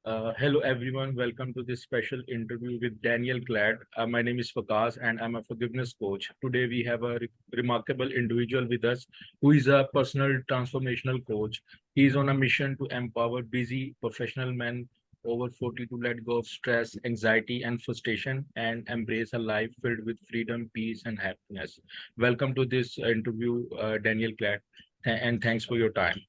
Hello everyone, welcome to this special interview with Daniel Glyde. My name is Waqas and I'm a forgiveness coach. Today we have a remarkable individual with us who is a personal transformational coach. He is on a mission to empower busy professional men over 40 to let go of stress, anxiety, and frustration and embrace a life filled with freedom, peace, and happiness. Welcome to this interview, Daniel Glyde, and thanks for your time.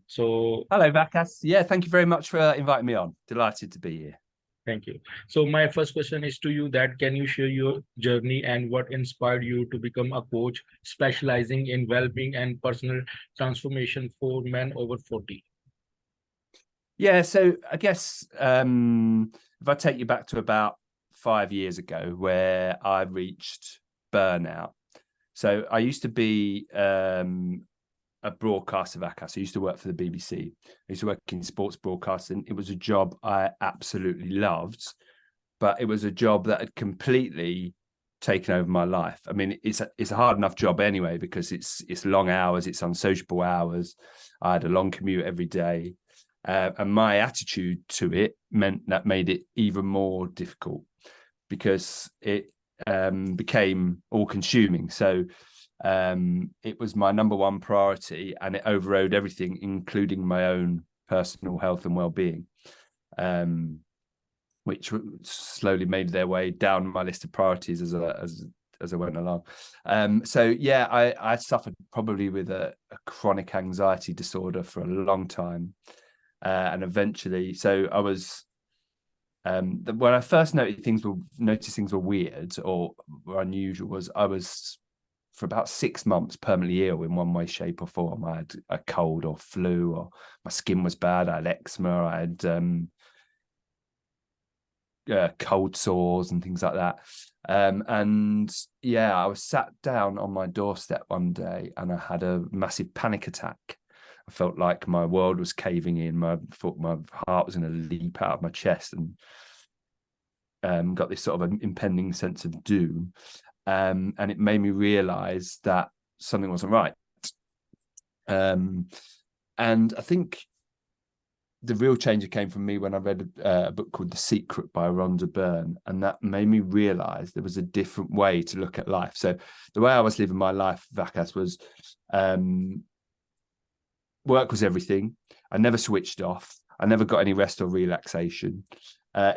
So Hello, Waqas. Yeah, thank you very much for inviting me on. Delighted to be here. thank you. So my first question is to you that can you share your journey and what inspired you to become a coach specializing in well-being and personal transformation for men over 40? Yeah, so I guess if I take you back to about 5 years ago where I reached burnout. So I used to be a broadcaster, Waqas. I used to work for the BBC. I used to work in sports broadcasting. It was a job I absolutely loved, but it was a job that had completely taken over my life. I mean, it's a hard enough job anyway because it's long hours, it's unsociable hours. I had a long commute every day, and my attitude to it made it even more difficult because it became all-consuming. So it was my number one priority, and it overrode everything, including my own personal health and well-being. Which slowly made their way down my list of priorities as I went along. So yeah, I suffered probably with a chronic anxiety disorder for a long time, and eventually, so I was when I first noticed things were weird or unusual was I was for about 6 months permanently ill in one way, shape, or form. I had a cold or flu, or my skin was bad. I had eczema. I had cold sores and things like that. And yeah, I was sat down on my doorstep one day and I had a massive panic attack. I felt like my world was caving in. I thought my heart was going to leap out of my chest, and got this sort of an impending sense of doom. And it made me realize that something wasn't right. And I think the real change came from me when I read a book called The Secret by Rhonda Byrne, and that made me realize there was a different way to look at life. So the way I was living my life, Waqas, was work was everything. I never switched off. I never got any rest or relaxation.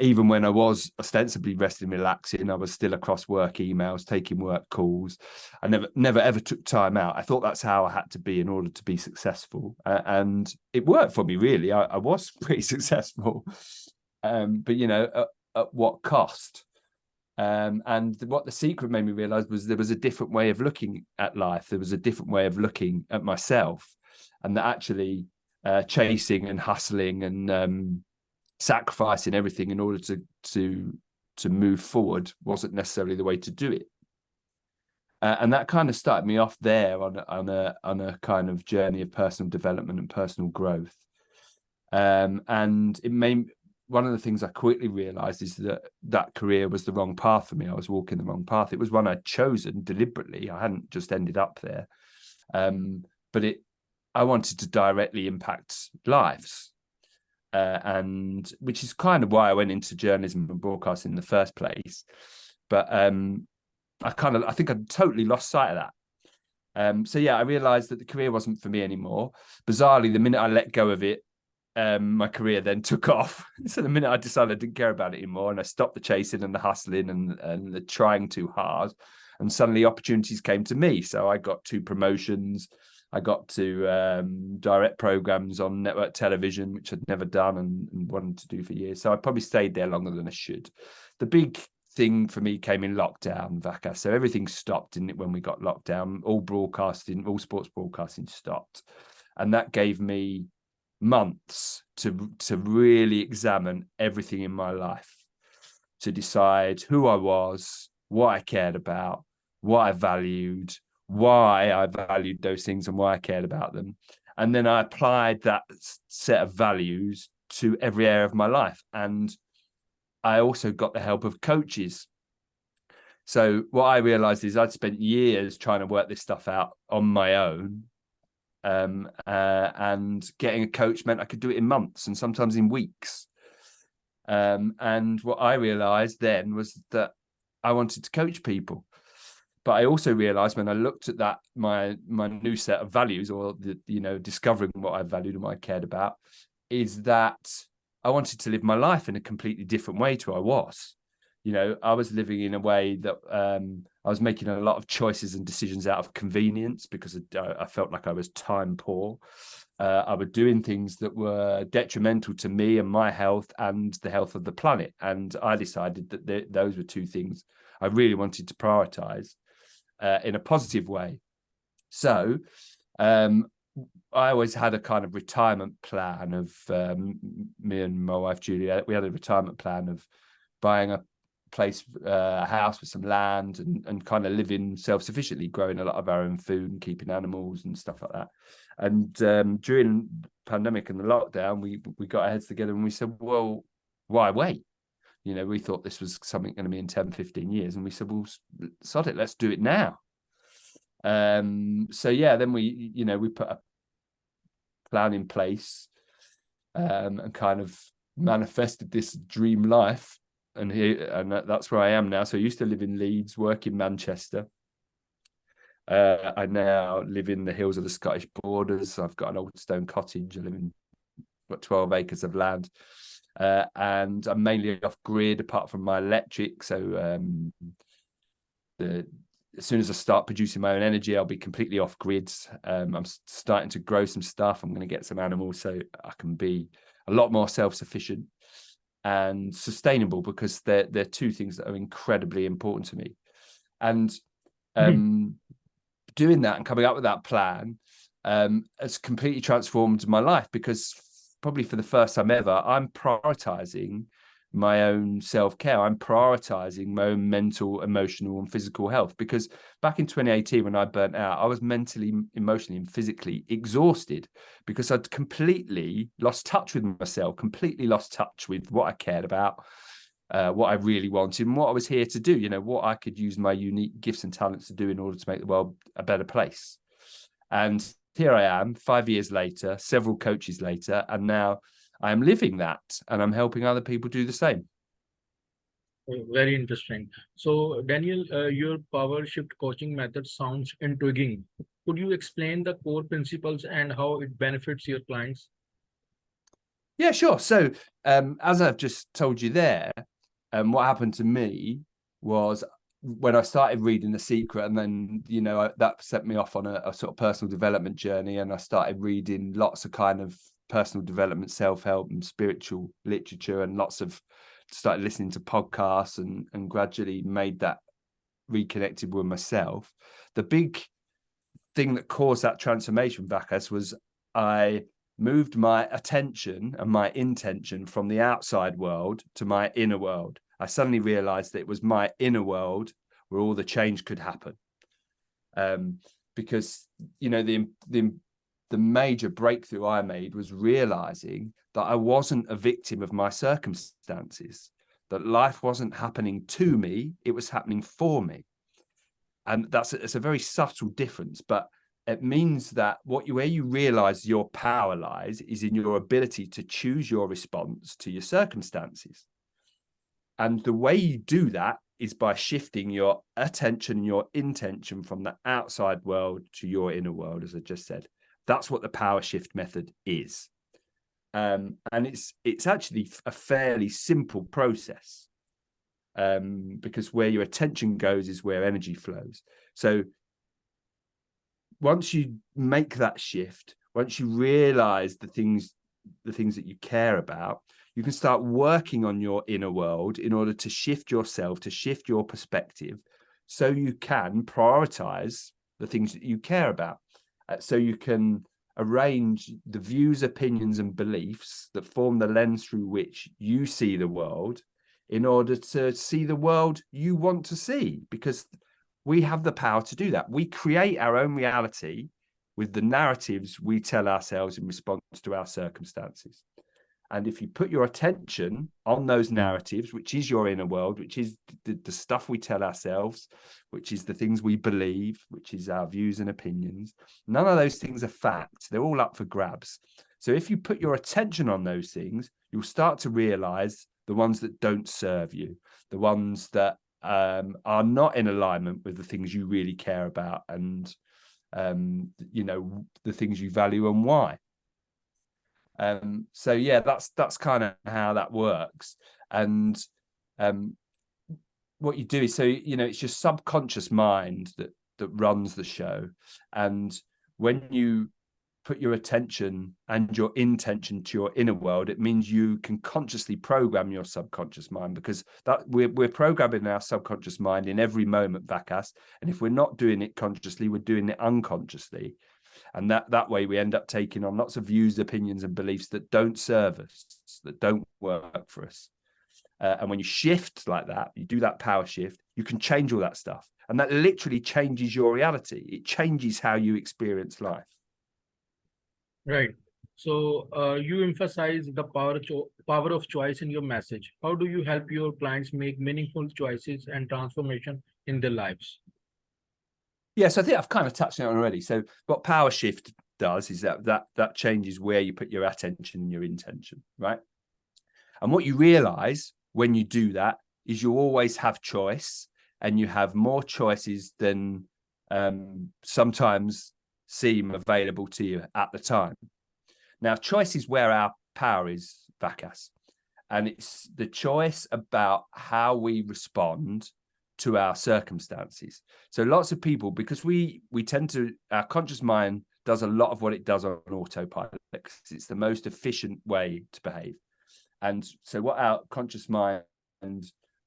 Even when I was ostensibly resting and relaxing, I was still across work emails, taking work calls. I never ever took time out. I thought that's how I had to be in order to be successful. And it worked for me, really. I was pretty successful. But, at what cost? And what The Secret made me realize was there was a different way of looking at life. There was a different way of looking at myself. And that actually chasing and hustling and sacrificing everything in order to move forward wasn't necessarily the way to do it. And that kind of started me off there on a kind of journey of personal development and personal growth. And it made one of the things I quickly realized is that career was the wrong path for me. I was walking the wrong path. It was one I'd chosen deliberately. I hadn't just ended up there. But I wanted to directly impact lives. And which is kind of why I went into journalism and broadcasting in the first place. But I think I totally lost sight of that. So yeah, I realized that the career wasn't for me anymore. Bizarrely, the minute I let go of it, my career then took off. So the minute I decided I didn't care about it anymore, and I stopped the chasing and the hustling and the trying too hard, and suddenly opportunities came to me. So I got 2 promotions. I got to direct programs on network television, which I'd never done and wanted to do for years. So I probably stayed there longer than I should. The big thing for me came in lockdown, Waqas. So everything stopped, didn't it, when we got locked down? All sports broadcasting stopped. And that gave me months to really examine everything in my life, to decide who I was, what I cared about, what I valued, why I valued those things and why I cared about them. And then I applied that set of values to every area of my life. And I also got the help of coaches. So what I realized is I'd spent years trying to work this stuff out on my own. And getting a coach meant I could do it in months and sometimes in weeks. And what I realized then was that I wanted to coach people. But I also realized when I looked at that, my new set of values, or discovering what I valued and what I cared about, is that I wanted to live my life in a completely different way to I was. I was living in a way that I was making a lot of choices and decisions out of convenience because I felt like I was time poor. I was doing things that were detrimental to me and my health and the health of the planet. And I decided that those were two things I really wanted to prioritize in a positive way. So I always had a kind of retirement plan of me and my wife, Julia. We had a retirement plan of buying a place, a house with some land and kind of living self-sufficiently, growing a lot of our own food and keeping animals and stuff like that. And during the pandemic and the lockdown, we got our heads together and we said, well, why wait? We thought this was something going to be in 10, 15 years. And we said, well, sod it, let's do it now. So yeah, then we put a plan in place and kind of manifested this dream life. And that's where I am now. So I used to live in Leeds, work in Manchester. I now live in the hills of the Scottish borders. I've got an old stone cottage. I live in got 12 acres of land. And I'm mainly off grid apart from my electric. So as soon as I start producing my own energy, I'll be completely off grid. I'm starting to grow some stuff. I'm going to get some animals so I can be a lot more self-sufficient and sustainable, because they're two things that are incredibly important to me. And doing that and coming up with that plan has completely transformed my life, because probably for the first time ever, I'm prioritizing my own self-care. I'm prioritizing my own mental, emotional, and physical health. Because back in 2018, when I burnt out, I was mentally, emotionally, and physically exhausted because I'd completely lost touch with myself, completely lost touch with what I cared about, what I really wanted, and what I was here to do, what I could use my unique gifts and talents to do in order to make the world a better place. And here I am, 5 years later, several coaches later, and now I am living that, and I'm helping other people do the same. Very interesting. So, Daniel, your power shift coaching method sounds intriguing. Could you explain the core principles and how it benefits your clients? Yeah, sure. So, as I've just told you there, what happened to me was when I started reading The Secret, and then, that set me off on a sort of personal development journey. And I started reading lots of kind of personal development, self-help and spiritual literature, and started listening to podcasts and gradually made that reconnected with myself. The big thing that caused that transformation, Waqas, was I moved my attention and my intention from the outside world to my inner world. I suddenly realized that it was my inner world where all the change could happen. Because, the major breakthrough I made was realizing that I wasn't a victim of my circumstances, that life wasn't happening to me, it was happening for me. And it's a very subtle difference, but it means that where you realize your power lies is in your ability to choose your response to your circumstances. And the way you do that is by shifting your attention, your intention from the outside world to your inner world, as I just said. That's what the power shift method is. And it's actually a fairly simple process, because where your attention goes is where energy flows. So once you make that shift, once you realize the things that you care about, you can start working on your inner world in order to shift yourself, to shift your perspective, so you can prioritize the things that you care about. So you can arrange the views, opinions, and beliefs that form the lens through which you see the world in order to see the world you want to see, because we have the power to do that. We create our own reality with the narratives we tell ourselves in response to our circumstances. And if you put your attention on those narratives, which is your inner world, which is the stuff we tell ourselves, which is the things we believe, which is our views and opinions, none of those things are facts. They're all up for grabs. So if you put your attention on those things, you'll start to realize the ones that don't serve you, the ones that are not in alignment with the things you really care about, and the things you value and why. So yeah, that's kind of how that works. And what you do is, so it's your subconscious mind that runs the show. And when you put your attention and your intention to your inner world, it means you can consciously program your subconscious mind, because that we're programming our subconscious mind in every moment, Waqas. And if we're not doing it consciously, we're doing it unconsciously. And that way we end up taking on lots of views, opinions, and beliefs that don't serve us, that don't work for us. And when you shift like that, you do that power shift, you can change all that stuff. And that literally changes your reality. It changes how you experience life. Right. So you emphasize the power of choice in your message. How do you help your clients make meaningful choices and transformation in their lives? Yeah, so I think I've kind of touched on it already. So what power shift does is that changes where you put your attention and your intention, right? And what you realize when you do that is you always have choice, and you have more choices than sometimes seem available to you at the time. Now, choice is where our power is, Waqas, and it's the choice about how we respond to our circumstances. So lots of people, because we tend to, our conscious mind does a lot of what it does on autopilot, because it's the most efficient way to behave. And so what our conscious mind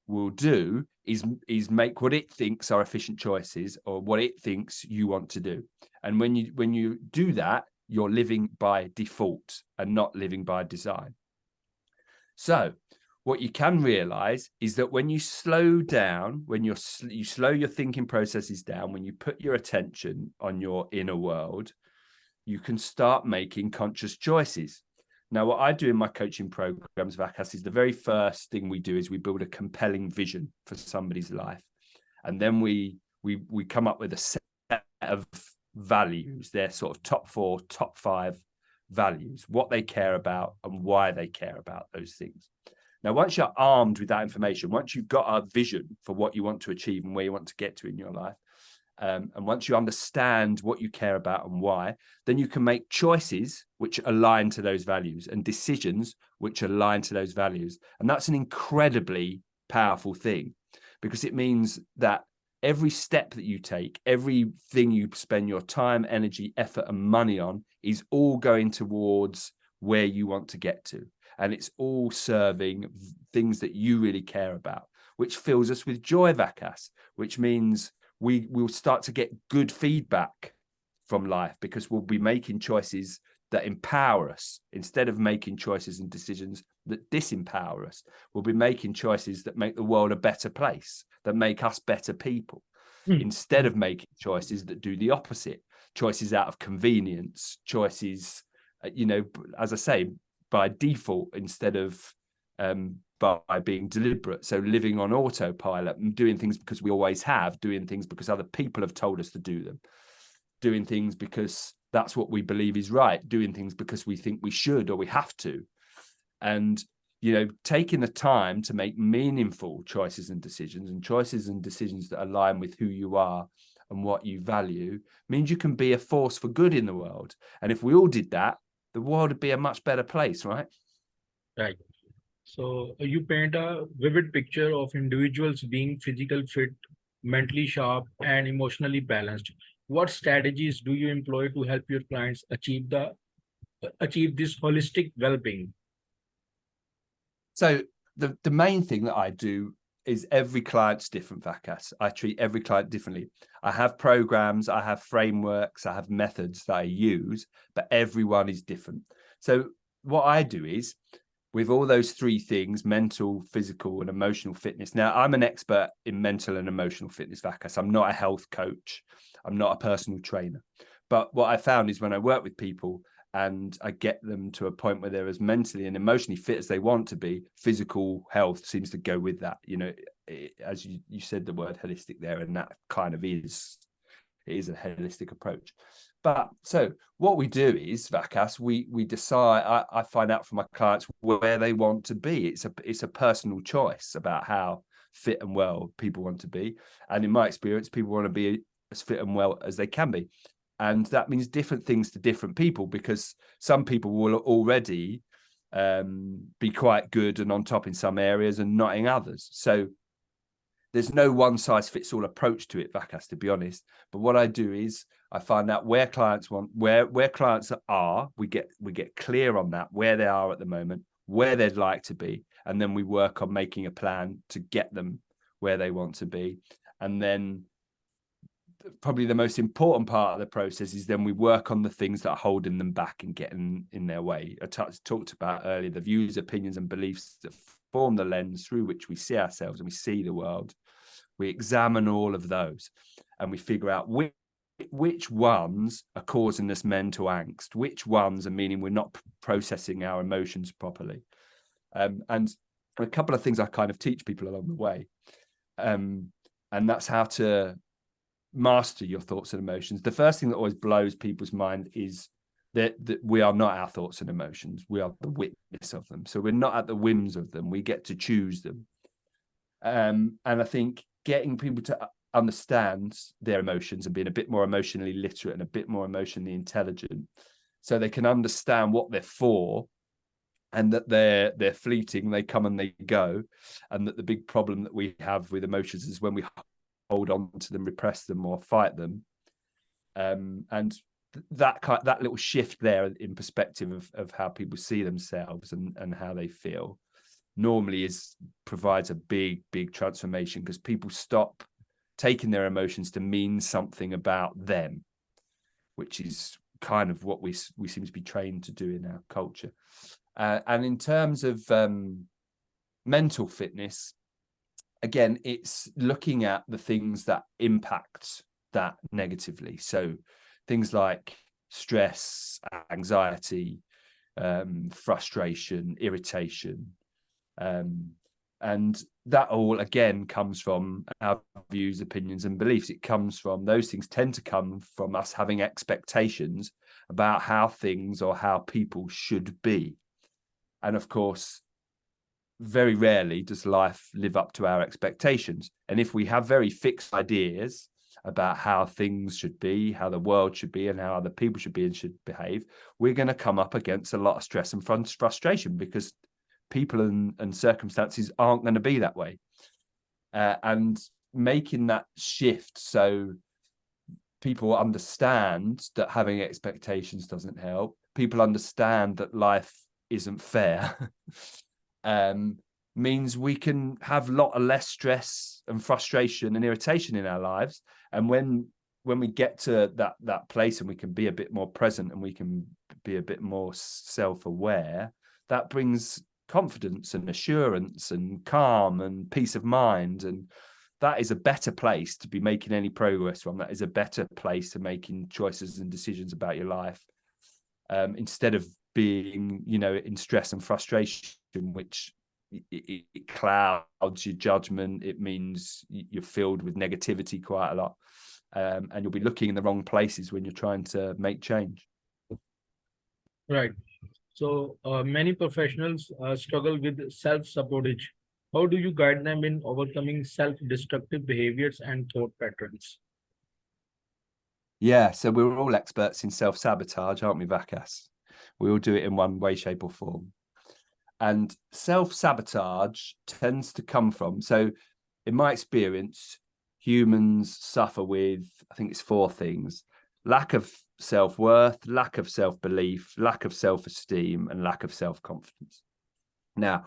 will do is make what it thinks are efficient choices, or what it thinks you want to do. And when you do that, you're living by default and not living by design. So what you can realize is that when you slow down, when you slow your thinking processes down, when you put your attention on your inner world, you can start making conscious choices. Now, what I do in my coaching programs, Waqas, is the very first thing we do is we build a compelling vision for somebody's life. And then we come up with a set of values, their sort of top 4, top 5 values, what they care about and why they care about those things. Now, once you're armed with that information, once you've got a vision for what you want to achieve and where you want to get to in your life, and once you understand what you care about and why, then you can make choices which align to those values, and decisions which align to those values. And that's an incredibly powerful thing, because it means that every step that you take, everything you spend your time, energy, effort, and money on is all going towards where you want to get to. And it's all serving things that you really care about, which fills us with joy, Waqas, which means we will start to get good feedback from life, because we'll be making choices that empower us instead of making choices and decisions that disempower us. We'll be making choices that make the world a better place, that make us better people, instead of making choices that do the opposite, choices out of convenience, choices, as I say, by default instead of by being deliberate. So living on autopilot and doing things because we always have, doing things because other people have told us to do them, doing things because that's what we believe is right, doing things because we think we should or we have to. And, taking the time to make meaningful choices and decisions that align with who you are and what you value means you can be a force for good in the world. And if we all did that, the world would be a much better place, right? Right. So you paint a vivid picture of individuals being physically fit, mentally sharp, and emotionally balanced. What strategies do you employ to help your clients achieve this holistic well-being? So the main thing that I do is every client's different, Waqas. I treat every client differently. I have programs, I have frameworks, I have methods that I use, but everyone is different. So what I do is, with all those 3 things, mental, physical, and emotional fitness. Now, I'm an expert in mental and emotional fitness, Waqas. I'm not a health coach. I'm not a personal trainer. But what I found is when I work with people and I get them to a point where they're as mentally and emotionally fit as they want to be, physical health seems to go with that. As you said the word holistic there, and that kind of is, it is a holistic approach. But so what we do is, Waqas, we decide. I find out from my clients where they want to be. It's a personal choice about how fit and well people want to be. And in my experience, people want to be as fit and well as they can be. And that means different things to different people, because some people will already be quite good and on top in some areas and not in others. So there's no one size fits all approach to it, Waqas, to be honest. But what I do is I find out where clients want, where clients are. We get clear on that, where they are at the moment, where they'd like to be, and then we work on making a plan to get them where they want to be. And then probably the most important part of the process is then we work on the things that are holding them back and getting in their way. I talked about earlier the views, opinions, and beliefs that form the lens through which we see ourselves and we see the world. We examine all of those and we figure out which ones are causing us mental angst, which ones are meaning we're not processing our emotions properly. And a couple of things I kind of teach people along the way. And that's how to master your thoughts and emotions. The first thing that always blows people's mind is that we are not our thoughts and emotions. We are the witness of them. So we're not at the whims of them. We get to choose them. And I think getting people to understand their emotions and being a bit more emotionally literate and a bit more emotionally intelligent, so they can understand what they're for, and that they're fleeting, they come and they go, and that the big problem that we have with emotions is when we hold on to them, repress them, or fight them. And that little shift there in perspective of how people see themselves and how they feel normally provides a big transformation, because people stop taking their emotions to mean something about them, which is kind of what we seem to be trained to do in our culture. And in terms of mental fitness, again, it's looking at the things that impact that negatively. So things like stress, anxiety, frustration, irritation. And that all, again, comes from our views, opinions, and beliefs. It comes from, those things tend to come from us having expectations about how things or how people should be. And of course, very rarely does life live up to our expectations. And if we have very fixed ideas about how things should be, how the world should be, and how other people should be and should behave, we're going to come up against a lot of stress and frustration, because people and circumstances aren't going to be that way. And making that shift so people understand that having expectations doesn't help, people understand that life isn't fair, means we can have a lot of less stress and frustration and irritation in our lives. And when we get to that place and we can be a bit more present and we can be a bit more self-aware, that brings confidence and assurance and calm and peace of mind. And that is a better place to be making any progress from. That is a better place to making choices and decisions about your life, instead of being, in stress and frustration, which it clouds your judgment. It means you're filled with negativity quite a lot, and you'll be looking in the wrong places when you're trying to make change. Right. So many professionals struggle with self-sabotage. How do you guide them in overcoming self-destructive behaviors and thought patterns? Yeah, so we're all experts in self-sabotage, aren't we, Waqas? We all do it in one way, shape, or form. And self-sabotage tends to come from, so in my experience, humans suffer with, I think it's 4 things: lack of self-worth, lack of self-belief, lack of self-esteem, and lack of self-confidence. Now,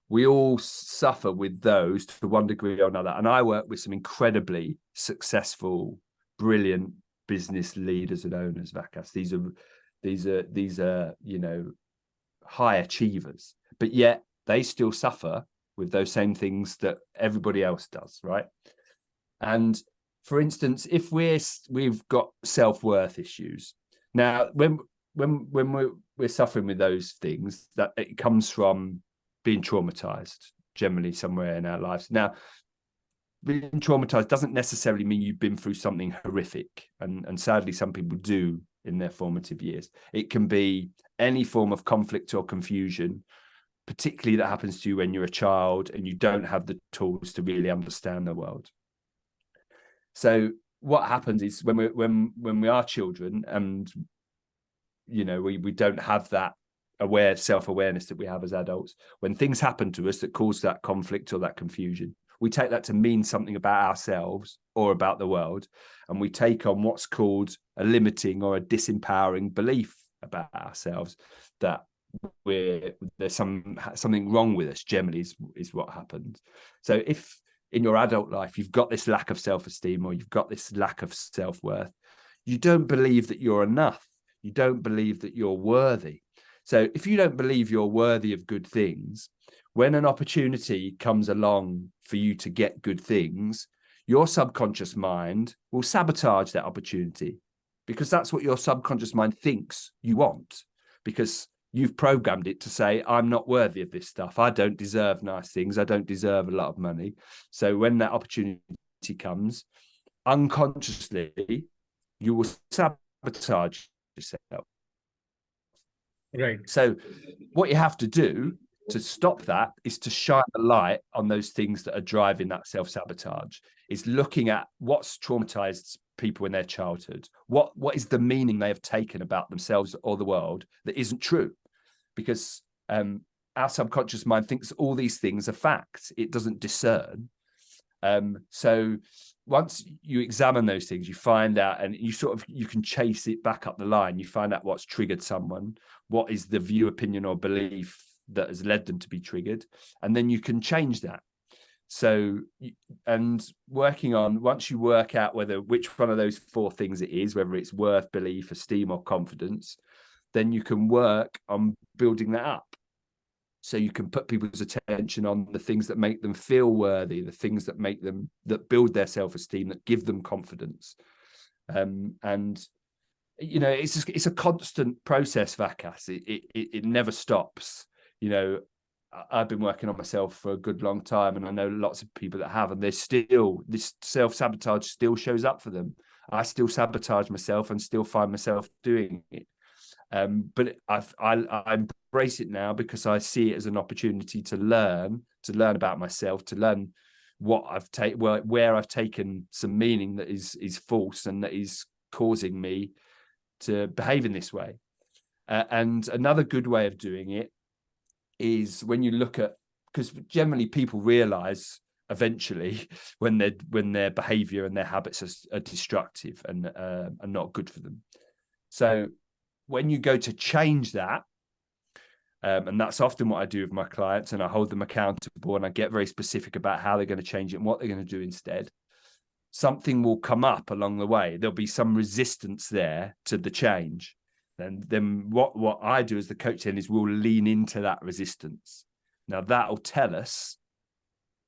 we all suffer with those to one degree or another. And I work with some incredibly successful, brilliant business leaders and owners, Waqas. These are, high achievers, but yet they still suffer with those same things that everybody else does, right? And for instance, if we've got self-worth issues, now when we're suffering with those things, that it comes from being traumatized generally somewhere in our lives. Now, being traumatized doesn't necessarily mean you've been through something horrific, and sadly some people do in their formative years. It can be any form of conflict or confusion, particularly that happens to you when you're a child and you don't have the tools to really understand the world. So what happens is when we are children and we don't have that self-awareness that we have as adults, when things happen to us that cause that conflict or that confusion, we take that to mean something about ourselves or about the world, and we take on what's called a limiting or a disempowering belief about ourselves, that there's something wrong with us. Generally is what happens. So if in your adult life you've got this lack of self-esteem or you've got this lack of self-worth, you don't believe that you're enough. You don't believe that you're worthy. So if you don't believe you're worthy of good things, when an opportunity comes along for you to get good things, your subconscious mind will sabotage that opportunity, because that's what your subconscious mind thinks you want, because you've programmed it to say, I'm not worthy of this stuff. I don't deserve nice things. I don't deserve a lot of money. So when that opportunity comes, unconsciously, you will sabotage yourself. Right. So what you have to do to stop that is to shine the light on those things that are driving that self-sabotage, is looking at what's traumatized people in their childhood. What is the meaning they have taken about themselves or the world that isn't true? Because our subconscious mind thinks all these things are facts. It doesn't discern. So once you examine those things, you find out, and you can chase it back up the line. You find out what's triggered someone, what is the view, opinion, or belief that has led them to be triggered, and then you can change that. So, and once you work out which one of those four things it is, whether it's worth, belief, esteem, or confidence, then you can work on building that up. So you can put people's attention on the things that make them feel worthy, the things that build their self-esteem, that give them confidence. And it's a constant process, Waqas. It never stops. I've been working on myself for a good long time, and I know lots of people that have, and there's still this self-sabotage still shows up for them. I still sabotage myself and still find myself doing it. But I embrace it now because I see it as an opportunity to learn about myself, to learn what where I've taken some meaning that is false and that is causing me to behave in this way. And another good way of doing it is when you look at, because generally people realize eventually when their behavior and their habits are destructive and are not good for them. So when you go to change that, and that's often what I do with my clients, and I hold them accountable and I get very specific about how they're going to change it and what they're going to do instead, something will come up along the way. There'll be some resistance there to the change. And then what I do as the coach then is we'll lean into that resistance. Now that'll tell us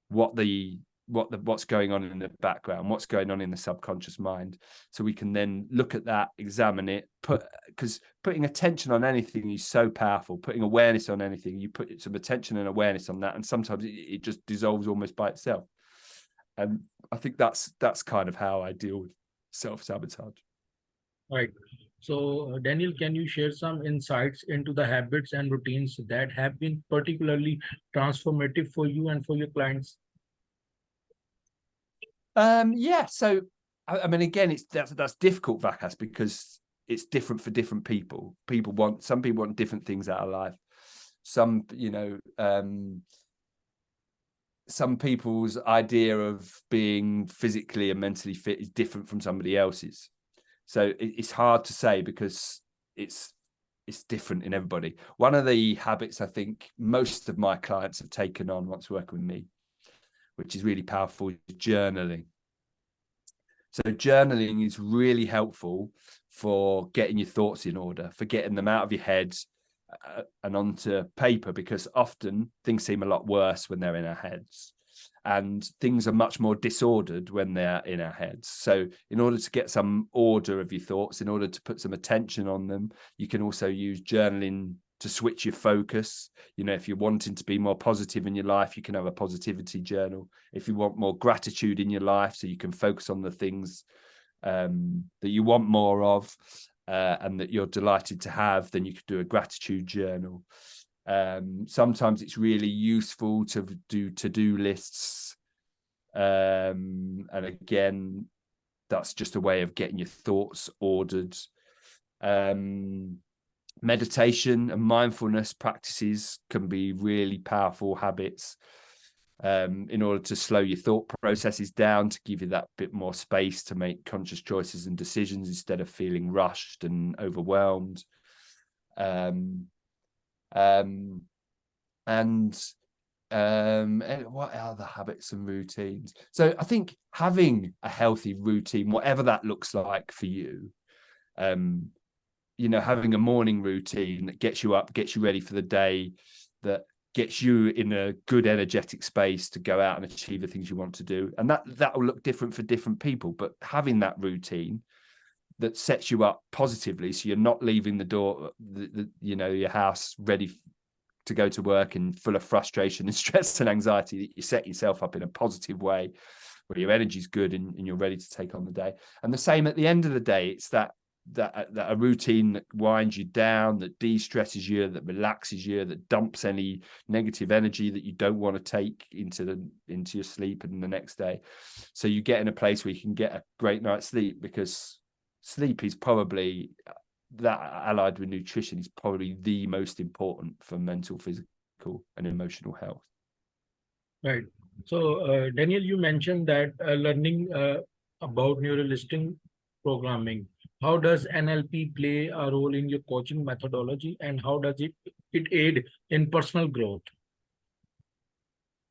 what's going on in the background, what's going on in the subconscious mind. So we can then look at that, examine it, because putting attention on anything is so powerful. Putting awareness on anything, you put some attention and awareness on that, and sometimes it just dissolves almost by itself. And I think that's kind of how I deal with self-sabotage. Right. So, Daniel, can you share some insights into the habits and routines that have been particularly transformative for you and for your clients? Yeah. So, I mean, again, that's difficult, Waqas, because it's different for different people. Some people want different things out of life. Some people's idea of being physically and mentally fit is different from somebody else's. So it's hard to say because it's different in everybody. One of the habits I think most of my clients have taken on once working with me, which is really powerful, is journaling. So journaling is really helpful for getting your thoughts in order, for getting them out of your head and onto paper, because often things seem a lot worse when they're in our heads, and things are much more disordered when they're in our heads. So in order to get some order of your thoughts, in order to put some attention on them, you can also use journaling to switch your focus. If you're wanting to be more positive in your life, you can have a positivity journal. If you want more gratitude in your life, so you can focus on the things that you want more of, and that you're delighted to have, then you could do a gratitude journal. Sometimes it's really useful to do to-do lists. And again, that's just a way of getting your thoughts ordered. Meditation and mindfulness practices can be really powerful habits in order to slow your thought processes down, to give you that bit more space to make conscious choices and decisions instead of feeling rushed and overwhelmed. And what other habits and routines? So I think having a healthy routine, whatever that looks like for you, having a morning routine that gets you up, gets you ready for the day, that gets you in a good energetic space to go out and achieve the things you want to do. And that will look different for different people, but having that routine that sets you up positively, so you're not leaving the door, your house ready to go to work and full of frustration and stress and anxiety, that you set yourself up in a positive way where your energy's good and you're ready to take on the day. And the same at the end of the day, it's that a routine that winds you down, that de-stresses you, that relaxes you, that dumps any negative energy that you don't want to take into your sleep and the next day. So you get in a place where you can get a great night's sleep, because sleep is probably, that allied with nutrition, is probably the most important for mental, physical and emotional health. Right. So, Daniel, you mentioned that learning about neuro-linguistic programming. How does NLP play a role in your coaching methodology, and how does it aid in personal growth?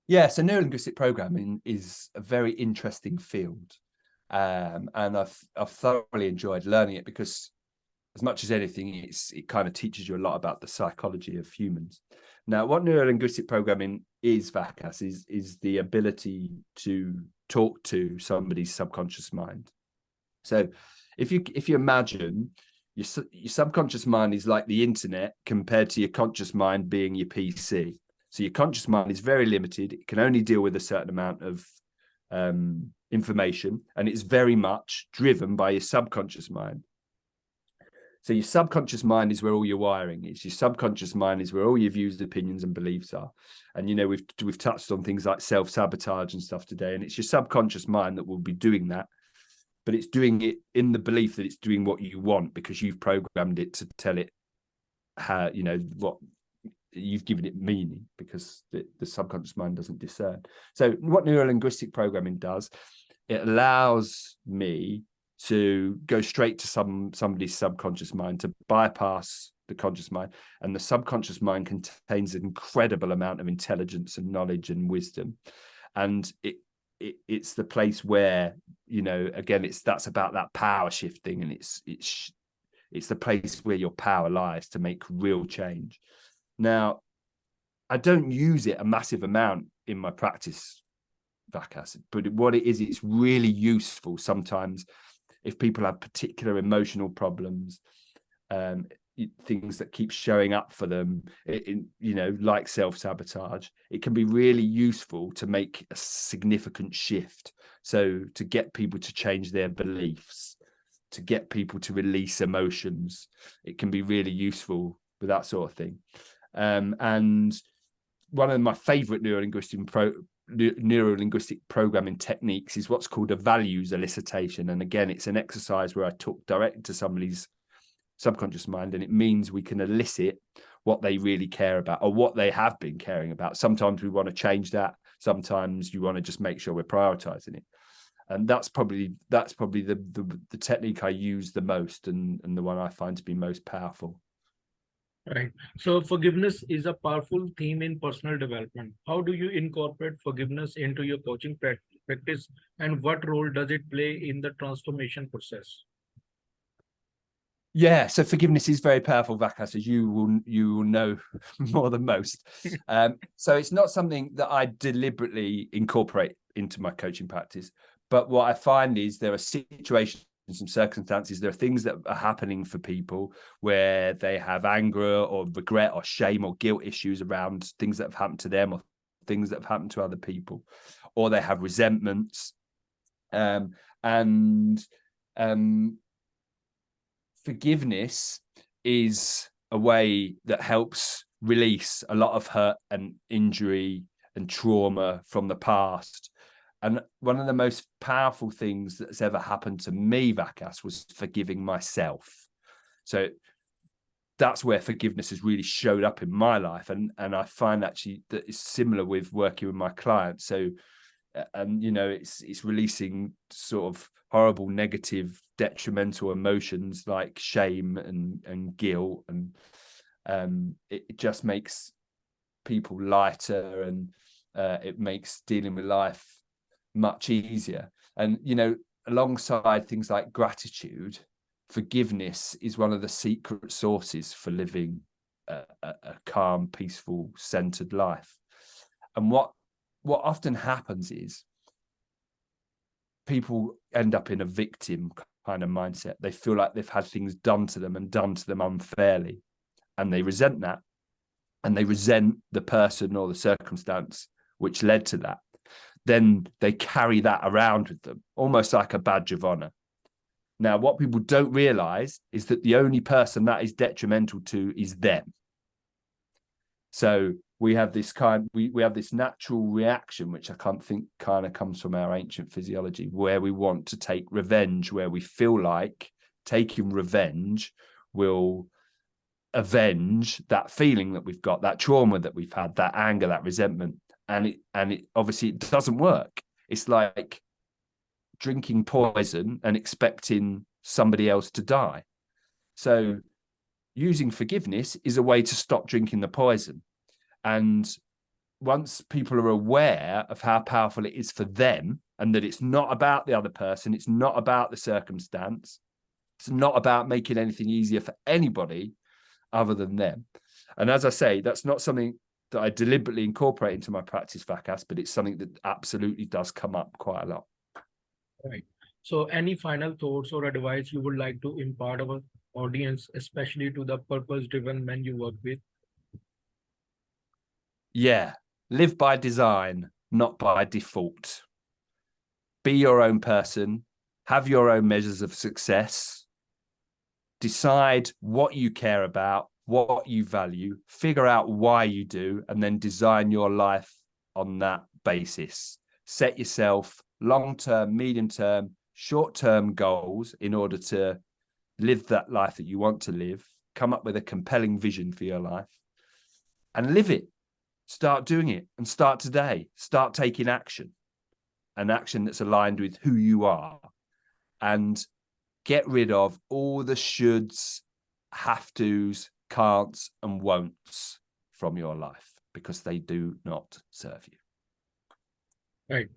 Yeah, so neuro-linguistic programming is a very interesting field, and I've thoroughly enjoyed learning it, because as much as anything, it kind of teaches you a lot about the psychology of humans. Now, what neuro-linguistic programming is, Waqas, is the ability to talk to somebody's subconscious mind. So if you imagine your subconscious mind is like the internet compared to your conscious mind being your PC. So your conscious mind is very limited. It can only deal with a certain amount of information, and it's very much driven by your subconscious mind. So your subconscious mind is where all your wiring is. Your subconscious mind is where all your views, opinions, and beliefs are. And we've touched on things like self-sabotage and stuff today, and it's your subconscious mind that will be doing that. But it's doing it in the belief that it's doing what you want, because you've programmed it to tell it how, what you've given it meaning, because the subconscious mind doesn't discern. So what neuro-linguistic programming does, it allows me to go straight to somebody's subconscious mind, to bypass the conscious mind. And the subconscious mind contains an incredible amount of intelligence and knowledge and wisdom. And it's the place where, again, that's about that power shifting, and it's the place where your power lies to make real change. Now, I don't use it a massive amount in my practice, Waqas, but what it is, it's really useful sometimes if people have particular emotional problems, things that keep showing up for them, like self-sabotage. It can be really useful to make a significant shift. So to get people to change their beliefs, to get people to release emotions, it can be really useful with that sort of thing. And one of my favorite neuro-linguistic programming techniques is what's called a values elicitation. And again, it's an exercise where I talk directly to somebody's subconscious mind, and it means we can elicit what they really care about, or what they have been caring about. Sometimes we want to change that. Sometimes you want to just make sure we're prioritizing it. And that's probably the technique I use the most, and the one I find to be most powerful. Right. So forgiveness is a powerful theme in personal development. How do you incorporate forgiveness into your coaching practice, and what role does it play in the transformation process? Yeah, so forgiveness is very powerful, Waqas, as you will know more than most. So it's not something that I deliberately incorporate into my coaching practice, but what I find is there are situations, some circumstances, there are things that are happening for people where they have anger or regret or shame or guilt issues around things that have happened to them, or things that have happened to other people, or they have resentments. forgiveness is a way that helps release a lot of hurt and injury and trauma from the past. And one of the most powerful things that's ever happened to me, Waqas, was forgiving myself. So that's where forgiveness has really showed up in my life. And I find actually that it's similar with working with my clients. So, and you know, it's releasing sort of horrible, negative, detrimental emotions like shame and guilt. And it just makes people lighter, and it makes dealing with life much easier. And you know, alongside things like gratitude, forgiveness is one of the secret sources for living a calm, peaceful, centered life. And what often happens is people end up in a victim kind of mindset. They feel like they've had things done to them and done to them unfairly, and they resent that, and they resent the person or the circumstance which led to that. Then they carry that around with them, almost like a badge of honor. Now, what people don't realize is that the only person that is detrimental to is them. So we have this we have this natural reaction, which I can't think kind of comes from our ancient physiology, where we want to take revenge, where we feel like taking revenge will avenge that feeling that we've got, that trauma that we've had, that anger, that resentment. And it obviously it doesn't work. It's like drinking poison and expecting somebody else to die. So using forgiveness is a way to stop drinking the poison. And once people are aware of how powerful it is for them, and that it's not about the other person, it's not about the circumstance, it's not about making anything easier for anybody other than them. And as I say, that's not something that I deliberately incorporate into my practice, Waqas, but it's something that absolutely does come up quite a lot. Right. So any final thoughts or advice you would like to impart our audience, especially to the purpose-driven men you work with? Yeah. Live by design, not by default. Be your own person. Have your own measures of success. Decide what you care about, what you value, figure out why you do, and then design your life on that basis. Set yourself long-term, medium-term, short-term goals in order to live that life that you want to live. Come up with a compelling vision for your life and live it. Start doing it, and start today. Start taking action, an action that's aligned with who you are, and get rid of all the shoulds, have tos, can'ts, and won'ts from your life, because they do not serve you. Right.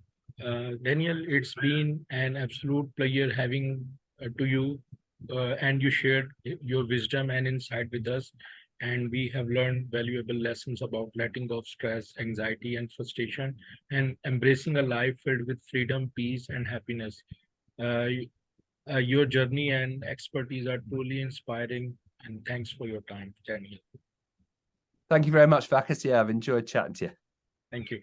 Daniel, it's been an absolute pleasure having to you, and you shared your wisdom and insight with us. And we have learned valuable lessons about letting go of stress, anxiety, and frustration, and embracing a life filled with freedom, peace, and happiness. Your journey and expertise are truly inspiring, and thanks for your time, Daniel. Thank you very much, Waqas. Yeah, I've enjoyed chatting to you. Thank you.